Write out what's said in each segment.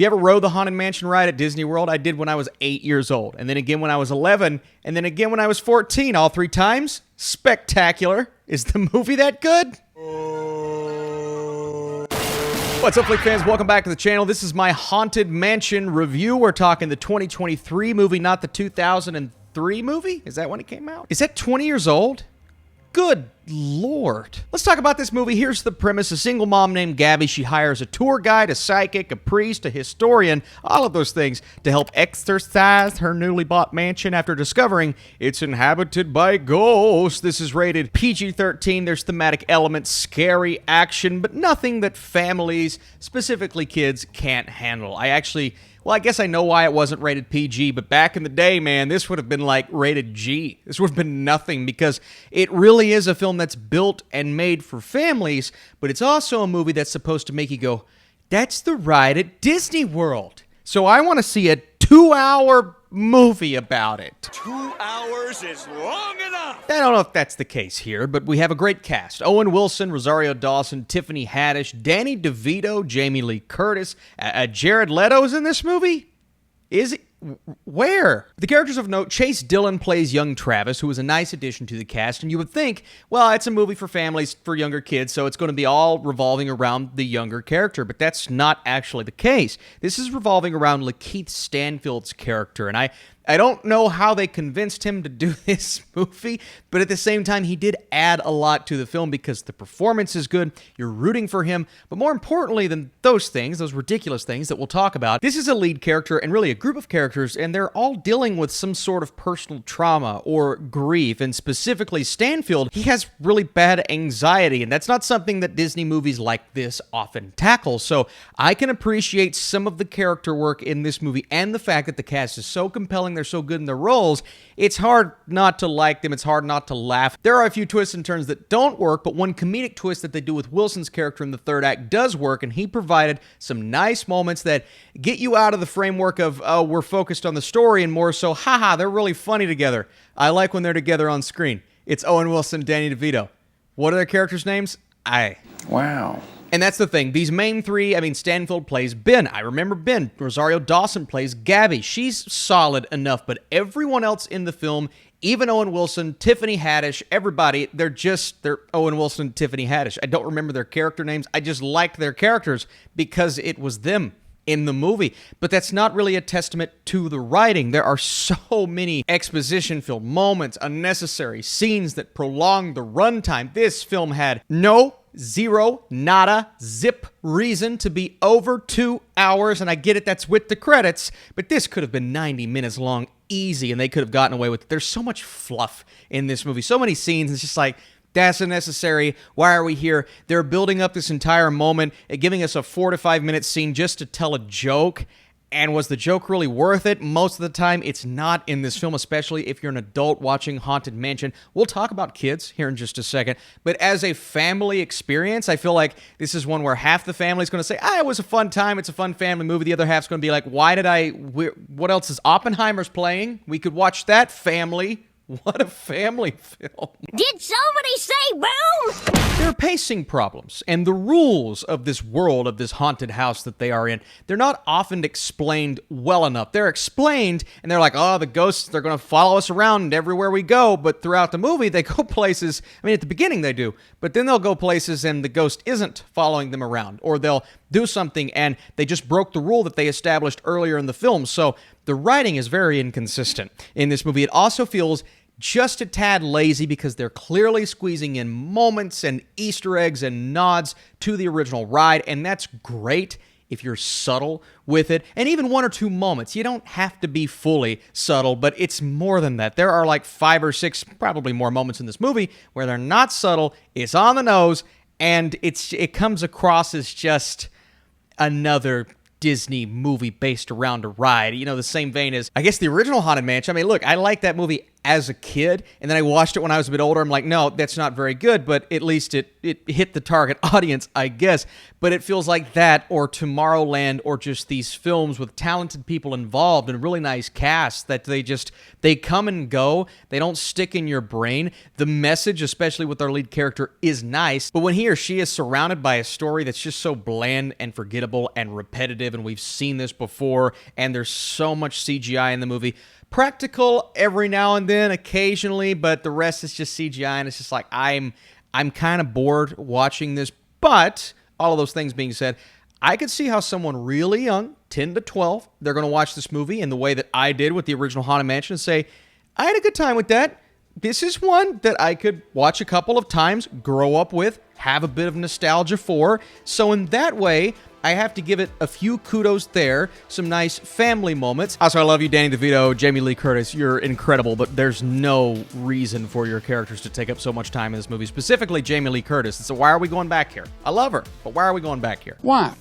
If you ever rode the Haunted Mansion ride at Disney World, I did when I was 8 years old, and then again when I was 11, and then again when I was 14, all 3 times. Spectacular. Is the movie that good? What's up, Flick fans? Welcome back to the channel. This is my Haunted Mansion review. We're talking the 2023 movie, not the 2003 movie. Is that when it came out? Is that 20 years old? Good Lord. Let's talk about this movie. Here's the premise. A single mom named Gabbie, she hires a tour guide, a psychic, a priest, a historian, all of those things to help exorcise her newly bought mansion after discovering it's inhabited by ghosts. This is rated PG-13. There's thematic elements, scary action, but nothing that families, specifically kids, can't handle. I guess I know why it wasn't rated PG, but back in the day, man, this would have been like rated G. This would have been nothing because it really is a film that's built and made for families, but it's also a movie that's supposed to make you go, that's the ride at Disney World. So I want to see a 2-hour movie about it. 2 hours is long enough. I don't know if that's the case here, but we have a great cast. Owen Wilson, Rosario Dawson, Tiffany Haddish, Danny DeVito, Jamie Lee Curtis. Jared Leto's in this movie? Is it? Where? The characters of note, Chase Dillon plays young Travis, who is a nice addition to the cast, and you would think, well, it's a movie for families, for younger kids, so it's going to be all revolving around the younger character, but that's not actually the case. This is revolving around Lakeith Stanfield's character, and I don't know how they convinced him to do this movie, but at the same time, he did add a lot to the film because the performance is good, you're rooting for him, but more importantly than those things, those ridiculous things that we'll talk about, this is a lead character and really a group of characters, and they're all dealing with some sort of personal trauma or grief, and specifically Stanfield, he has really bad anxiety, and that's not something that Disney movies like this often tackle, so I can appreciate some of the character work in this movie and the fact that the cast is so compelling, they're so good in their roles, it's hard not to like them, it's hard not to laugh. There are a few twists and turns that don't work, but one comedic twist that they do with Wilson's character in the third act does work, and he provided some nice moments that get you out of the framework of, oh, we're focused on the story, and more so, haha, they're really funny together. I like when they're together on screen. It's Owen Wilson, Danny DeVito. What are their characters' names? Wow. And that's the thing. These main three, Stanfield plays Ben. I remember Ben. Rosario Dawson plays Gabbie. She's solid enough, but everyone else in the film, even Owen Wilson, Tiffany Haddish, everybody, they're Owen Wilson, Tiffany Haddish. I don't remember their character names. I just liked their characters because it was them in the movie. But that's not really a testament to the writing. There are so many exposition-filled moments, unnecessary scenes that prolong the runtime. This film had zero, nada, zip reason to be over 2 hours, and I get it, that's with the credits, but this could have been 90 minutes long, easy, and they could have gotten away with it. There's so much fluff in this movie, so many scenes, it's just like, that's unnecessary. Why are we here? They're building up this entire moment, giving us a 4 to 5 minute scene just to tell a joke. And was the joke really worth it? Most of the time, it's not in this film, especially if you're an adult watching Haunted Mansion. We'll talk about kids here in just a second. But as a family experience, I feel like this is one where half the family is going to say, it was a fun time. It's a fun family movie. The other half's going to be like, what else is Oppenheimer's playing? We could watch that, family. What a family film. Did somebody say boom? There are pacing problems, and the rules of this world, of this haunted house that they are in, they're not often explained well enough. They're explained, and they're like, oh, the ghosts, they're going to follow us around everywhere we go, but throughout the movie, they go places, at the beginning they do, but then they'll go places and the ghost isn't following them around, or they'll do something and they just broke the rule that they established earlier in the film, so the writing is very inconsistent in this movie. It also feels just a tad lazy because they're clearly squeezing in moments and Easter eggs and nods to the original ride, and that's great if you're subtle with it, and even 1 or 2 moments. You don't have to be fully subtle, but it's more than that. There are like 5 or 6, probably more moments in this movie where they're not subtle, it's on the nose, and it comes across as just another Disney movie based around a ride. The same vein as, I guess, the original Haunted Mansion. Look, I like that movie as a kid, and then I watched it when I was a bit older. I'm like, no, that's not very good, but at least it hit the target audience, I guess. But it feels like that, or Tomorrowland, or just these films with talented people involved and really nice casts that they come and go. They don't stick in your brain. The message, especially with our lead character, is nice, but when he or she is surrounded by a story that's just so bland and forgettable and repetitive, and we've seen this before, and there's so much CGI in the movie, practical every now and then, occasionally, but the rest is just CGI, and it's just like, I'm kind of bored watching this. But all of those things being said, I could see how someone really young, 10 to 12, they're going to watch this movie in the way that I did with the original Haunted Mansion and say, I had a good time with that. This is one that I could watch a couple of times, grow up with, have a bit of nostalgia for. So in that way, I have to give it a few kudos there, some nice family moments. Also, I love you, Danny DeVito, Jamie Lee Curtis. You're incredible, but there's no reason for your characters to take up so much time in this movie, specifically Jamie Lee Curtis. So why are we going back here? I love her, but why are we going back here? Why?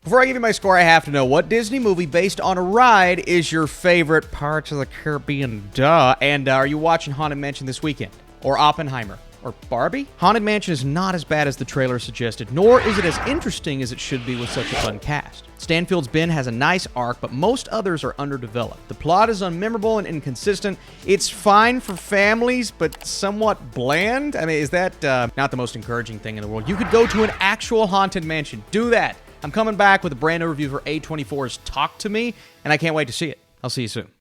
Before I give you my score, I have to know, what Disney movie based on a ride is your favorite Pirates of the Caribbean? Duh. And are you watching Haunted Mansion this weekend? Or Oppenheimer? Or Barbie? Haunted Mansion is not as bad as the trailer suggested, nor is it as interesting as it should be with such a fun cast. Stanfield's Ben has a nice arc, but most others are underdeveloped. The plot is unmemorable and inconsistent. It's fine for families, but somewhat bland. I mean, is that not the most encouraging thing in the world? You could go to an actual Haunted Mansion. Do that. I'm coming back with a brand new review for A24's Talk to Me, and I can't wait to see it. I'll see you soon.